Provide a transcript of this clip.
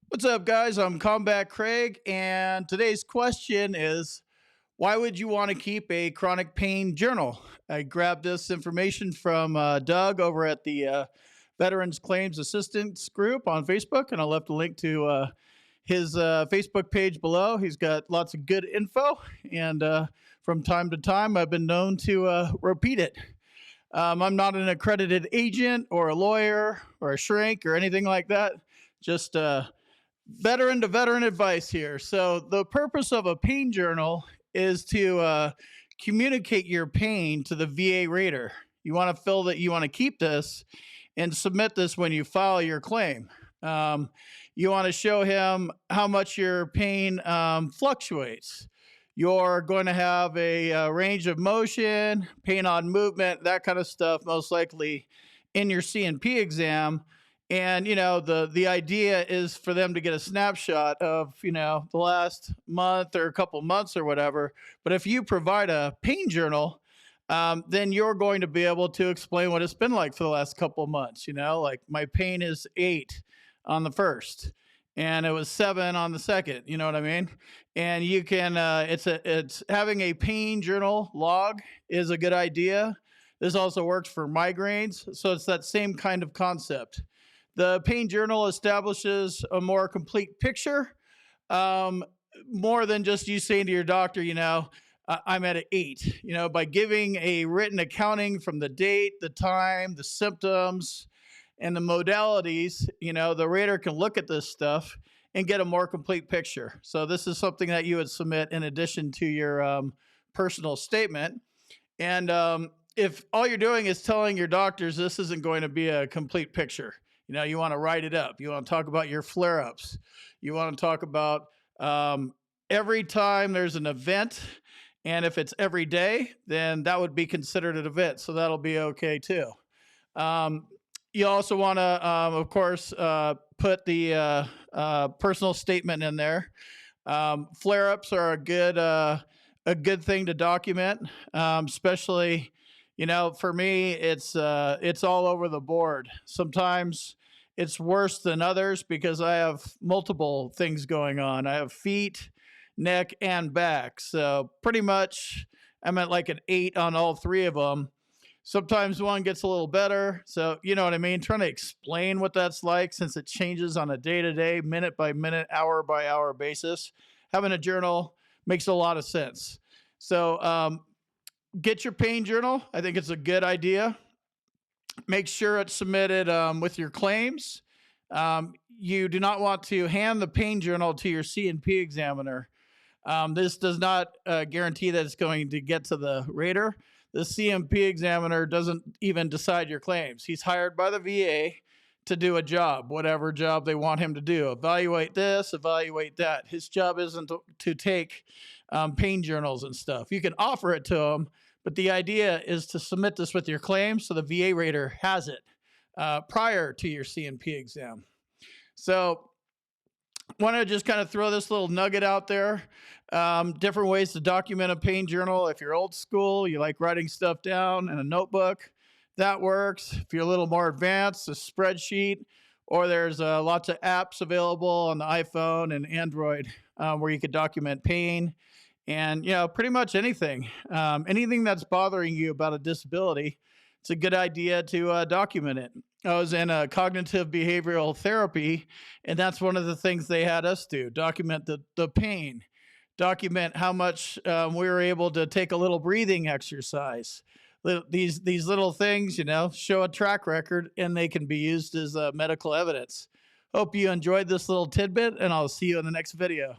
What's up, guys? I'm Combat Craig, and today's question is why would you want to keep a chronic pain journal? I grabbed this information from Doug over at the Veterans Claims Assistance group on Facebook, and I left a link to his Facebook page below. He's got lots of good info, and from time to time, I've been known to repeat it. I'm not an accredited agent or a lawyer or a shrink or anything like that. Just veteran to veteran advice here. So, the purpose of a pain journal is to communicate your pain to the VA rater. You want to fill that, you want to keep this and submit this when you file your claim. You want to show him how much your pain fluctuates. You're going to have a range of motion, pain on movement, that kind of stuff, most likely in your C&P exam. And the idea is for them to get a snapshot of the last month or a couple months or whatever. But if you provide a pain journal, then you're going to be able to explain what it's been like for the last couple of months. Like my pain is 8 on the first, and it was 7 on the second. You know what I mean? And you can it's having a pain journal log is a good idea. This also works for migraines, so it's that same kind of concept. The pain journal establishes a more complete picture, um, more than just you saying to your doctor, I'm at an 8. By giving a written accounting from the date, the time, the symptoms, and the modalities, the rater can look at this stuff and get a more complete picture. So this is something that you would submit in addition to your personal statement. And if all you're doing is telling your doctors this isn't going to be a complete picture, you want to write it up. You want to talk about your flare-ups. You want to talk about every time there's an event. And if it's every day, then that would be considered an event. So that'll be okay too. You also want to, of course, put the personal statement in there. Flare-ups are a good thing to document, especially for me, it's all over the board. Sometimes it's worse than others because I have multiple things going on. I have feet, neck, and back. So pretty much I'm at like an 8 on all 3 of them. Sometimes one gets a little better. So, you know what I mean? Trying to explain what that's like since it changes on a day-to-day, minute-by-minute, hour-by-hour basis. Having a journal makes a lot of sense. So, get your pain journal. I think it's a good idea. Make sure it's submitted with your claims. You do not want to hand the pain journal to your C&P examiner. This does not guarantee that it's going to get to the rater. The C&P examiner doesn't even decide your claims. He's hired by the VA to do a job, whatever job they want him to do. Evaluate this, evaluate that. His job isn't to take pain journals and stuff. You can offer it to him, but the idea is to submit this with your claim so the VA rater has it prior to your C&P exam. So want to just kind of throw this little nugget out there. Different ways to document a pain journal. If you're old school, you like writing stuff down in a notebook, that works. If you're a little more advanced, a spreadsheet, or there's lots of apps available on the iPhone and Android where you could document pain and, pretty much anything. Anything that's bothering you about a disability, it's a good idea to document it. I was in a cognitive behavioral therapy, and that's one of the things they had us do, document the pain, document how much we were able to take a little breathing exercise. These little things, show a track record, and they can be used as medical evidence. Hope you enjoyed this little tidbit, and I'll see you in the next video.